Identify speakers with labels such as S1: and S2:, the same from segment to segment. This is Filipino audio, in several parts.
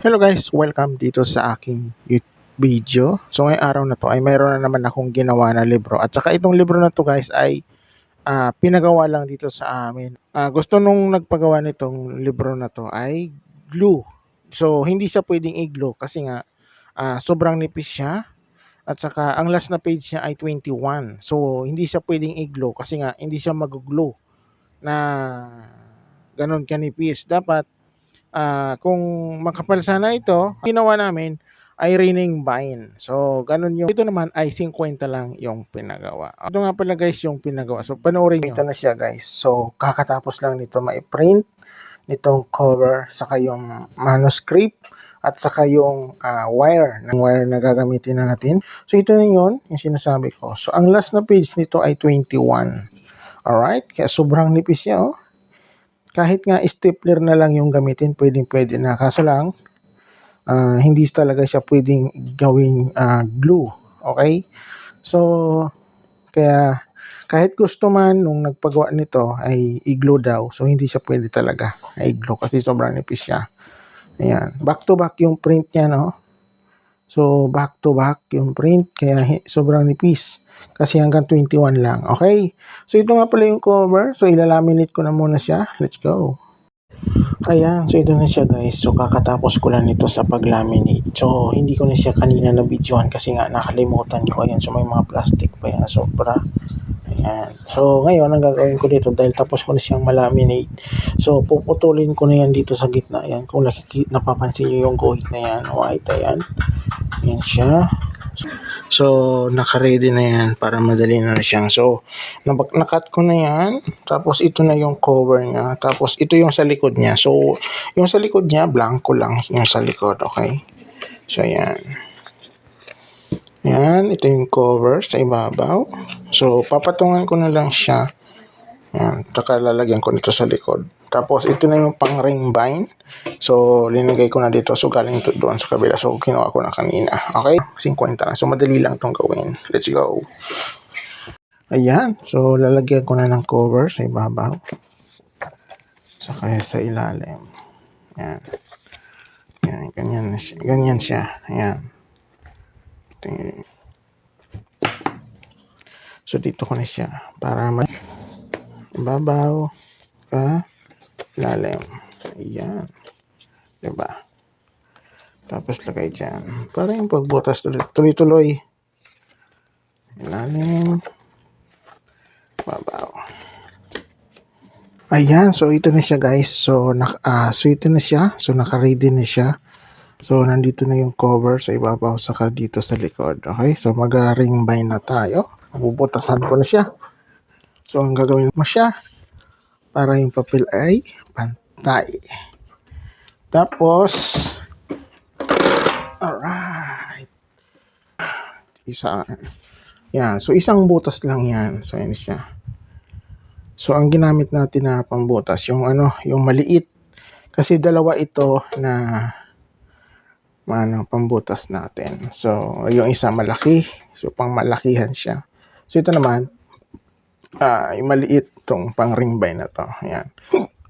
S1: Hello guys, welcome dito sa aking video. So ngayong araw na to ay mayroon na naman akong ginawa na libro. At saka itong libro na to guys ay pinagawa lang dito sa amin. Gusto nung nagpagawa nitong libro na to ay glue. So hindi siya pwedeng i-glue kasi nga sobrang nipis siya. At saka ang last na page niya ay 21. So hindi siya pwedeng i-glue kasi nga hindi siya mag-glue na ganon kanipis. Dapat kung makapal sana ito, ginawa namin ay rining vine. So, ganun yung, ito naman ay 50 lang yung pinagawa. Ito nga pala guys yung pinagawa. So, panoorin nyo. Ito na siya guys. So, kakatapos lang nito ma-print nitong cover, saka yung manuscript, at saka yung wire na gagamitin na natin. So, ito na yun, yung sinasabi ko. So, ang last na page nito ay 21. Alright? Kaya sobrang nipis niya, oh. Kahit nga stapler na lang yung gamitin, pwede na. Kaso lang, hindi talaga siya pwedeng gawing glue. Okay? So, kaya kahit gusto man nung nagpagawa nito ay i-glue daw. So, hindi siya pwede talaga i-glue kasi sobrang nipis siya. Ayan. Back to back yung print niya, no? So, back to back yung print. Kaya sobrang nipis. Kasi hanggang 21 lang. Okay? So, ito nga pala yung cover. So, ilalaminate ko na muna siya. Let's go. Ayan. So, ito na siya guys. So, kakatapos ko lang nito sa pag-laminate. So, hindi ko na siya kanina na-videohan kasi nga nakalimutan ko. Ayan. So, may mga plastic pa yan. Sobra. Ayan. So, ngayon, ang gagawin ko dito dahil tapos ko na siyang malaminate. So, puputulin ko na yan dito sa gitna. Ayan. Kung napapansin nyo yung guhit na yan. White. Ayan. Ayan siya. So, naka-ready na yan para madali na siyang. So, nakat ko na yan. Tapos, ito na yung cover niya. Tapos, ito yung sa likod niya. So, yung sa likod niya, blanco lang yung sa likod. Okay? So, ayan. Ayan. Ito yung cover sa ibabaw. So, papatungan ko na lang siya. Ayan. Taka lalagyan ko nito sa likod. Tapos, ito na yung pang ring vine. So, linagay ko na dito. So, galing ito doon sa kabila. So, kinuha ko na kanina. Okay? 50 lang. So, madali lang itong gawin. Let's go. Ayan. So, lalagyan ko na ng cover sa ibabaw. Saka sa ilalim. Ayan. Ayan. Ganyan siya. Ganyan siya. Ayan. So, dito ko na siya. Para ibabaw. Lalim. Ayan. Diba? Tapos lagay dyan. Para yung pagbutas tuloy-tuloy. Lalim. Babaw. Ayan. So, ito na siya guys. So, ito na siya. So, naka-ready na siya. So, nandito na yung cover sa ibabaw saka dito sa likod. Okay? So, mag-ring bind na tayo. Bubutasan ko na siya. So, ang gagawin mo siya para yung papel ay pantay. Tapos, alright. Yan. So, isang butas lang yan. So, yan siya. So, ang ginamit natin na pambutas, yung yung maliit. Kasi dalawa ito na pambutas natin. So, yung isa malaki. So, pang malakihan siya. So, ito naman, yung maliit itong pang ring bind na to. Ayan.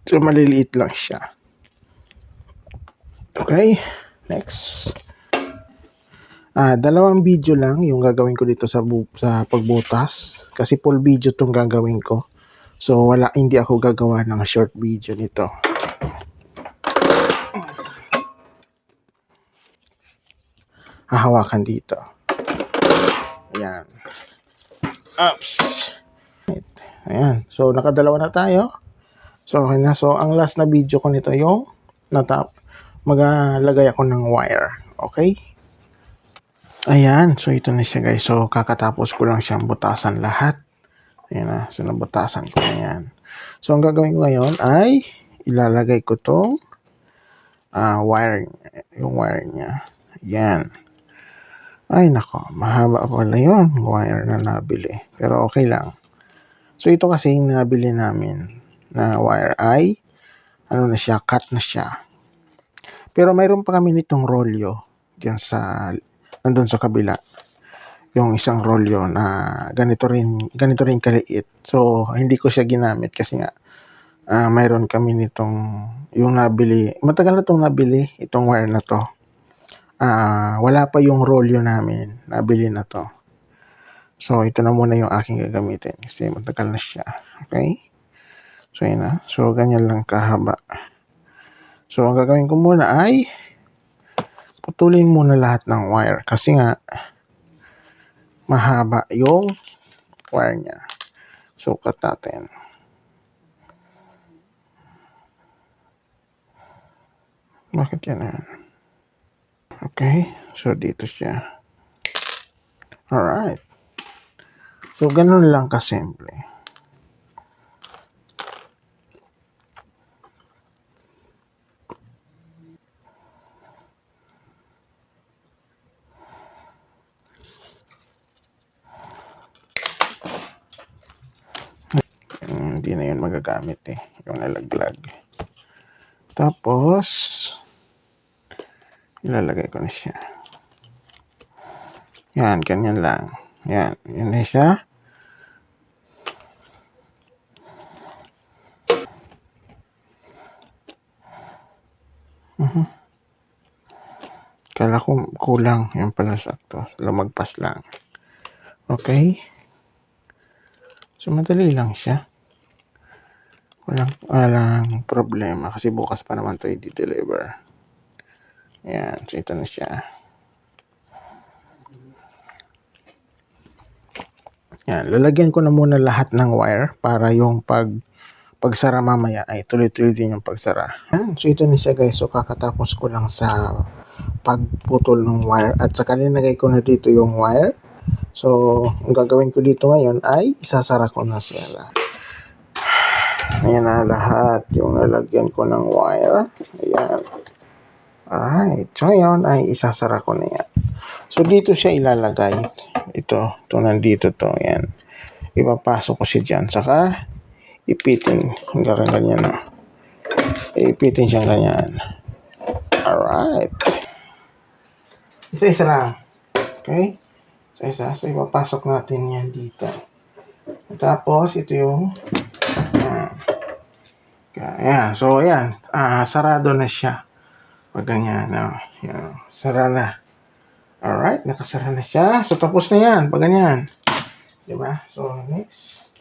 S1: So, maliliit lang siya. Okay. Next. Dalawang video lang yung gagawin ko dito sa pagbutas. Kasi full video itong gagawin ko. So, hindi ako gagawa ng short video nito. Hahawakan dito. Ayan. Oops. Ayan. So, nakadalawa na tayo. So, okay na. So, ang last na video ko nito yung maglagay ako ng wire. Okay? Ayan. So, ito na siya guys. So, kakatapos ko lang siyang butasan lahat. Ayan na. So, nabutasan ko na yan. So, ang gagawin ko ngayon ay ilalagay ko tong wire. Yung wire niya. Ayan. Ay, nako. Mahaba pala yun. Wire na nabili. Pero okay lang. So, ito kasi yung nabili namin na wire ay na siya, cut na siya. Pero mayroon pa kami nitong rolyo diyan nandun sa kabila. Yung isang rolyo na ganito rin kaliit. So, hindi ko siya ginamit kasi nga mayroon kami nitong yung nabili. Matagal na 'tong nabili, itong wire na 'to. Wala pa yung rolyo namin, nabili na 'to. So, ito na muna yung aking gagamitin kasi matagal na siya. Okay? So, yun na. So, ganyan lang kahaba. So, ang gagawin ko muna ay putulin muna lahat ng wire kasi nga mahaba yung wire niya. Sukat natin. Bakit yan? Okay. So, dito siya. Alright. So, ganun lang kasimple. Hindi na yun magagamit yung nalaglag. Tapos, ilalagay ko na siya. Yan, ganyan lang. Yan, yun na siya. Kala ko kulang, yan pala sakto. Lumagpas lang. Okay. So, madali lang siya. Walang problema kasi bukas pa naman ito i-deliver. Yan, so ito na siya. Yan, lalagyan ko na muna lahat ng wire para yung pagsara mamaya ay tuloy-tuloy din yung pagsara. Yan, so ito na siya guys. So kakatapos ko lang sa pagputol ng wire at saka linagay ko na dito yung wire. So, ang gagawin ko dito ngayon ay isasara ko na siya. Ayan na lahat yung lalagyan ko ng wire. Ayan. Alright. So, ngayon ay isasara ko na yan. So, dito siya ilalagay. Ito nandito to. Ayan. Ipapasok ko siya dyan. Saka, ipitin. Hanggang ganyan na. Ipitin siya ganyan. Alright. Isa-isa lang. Okay? Isa-isa. So, ipapasok natin yan dito. Tapos, ito yung ayan. So, ayan. Sarado na siya. Pag ganyan. Ayan. Sara na. Alright. Nakasara na siya. So, tapos na yan. Pag ganyan. Diba? So, next.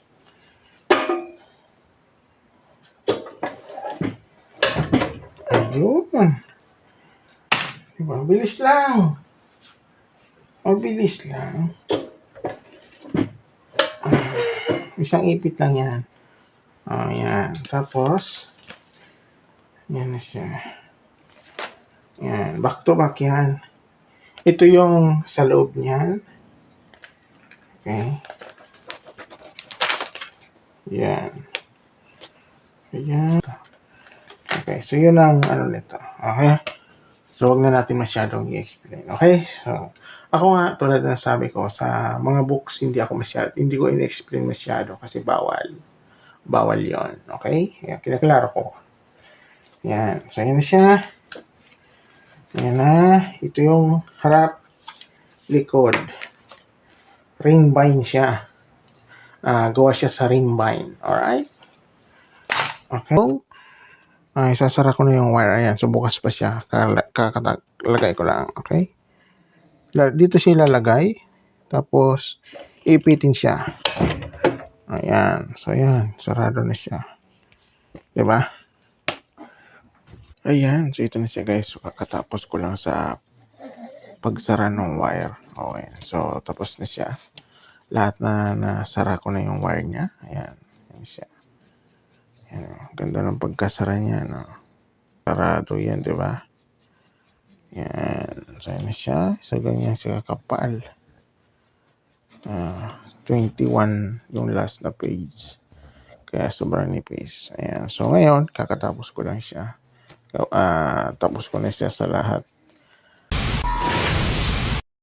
S1: Ayun. Diba? Bilis lang. Mabilis lang. Isang ipit lang yan. Ayan. Tapos, yan na siya. Yan. Back to back yan. Ito yung sa loob niyan. Okay. Yan. Ayan. Okay. So, yun ang ano nito. Okay. So, wag na natin masyadong i-explain. Okay. So, ako nga, tulad na sabi ko, sa mga books, hindi ko in-explain masyado kasi bawal. Bawal yon. Okay? Ayan, kinaklaro ko. Yan. So, yan na siya. Yan na. Ito yung harap, likod. Ring bind siya. Gawa siya sa ring bind. Alright? Okay. Isasara ko na yung wire. Ayan. So, bukas pa siya. Lagay ko lang. Okay? Dito siya ilalagay. Tapos, ipitin siya. Ayan. So, ayan. Sarado na siya. Diba? Ayan. So, ito na siya guys. So, kakatapos ko lang sa pagsara ng wire. Okay. So, tapos na siya. Lahat na nasara ko na yung wire niya. Ayan. Ayan siya. Ayan. Ganda ng pagkasara niya. No? Sarado yan. Diba? Ayan. So, ayan na siya. So, ganyan siya kapal. 21 yung last na page. Kaya sobrang nipis. Ayan. So, ngayon, kakatapos ko lang siya. Tapos ko na siya sa lahat.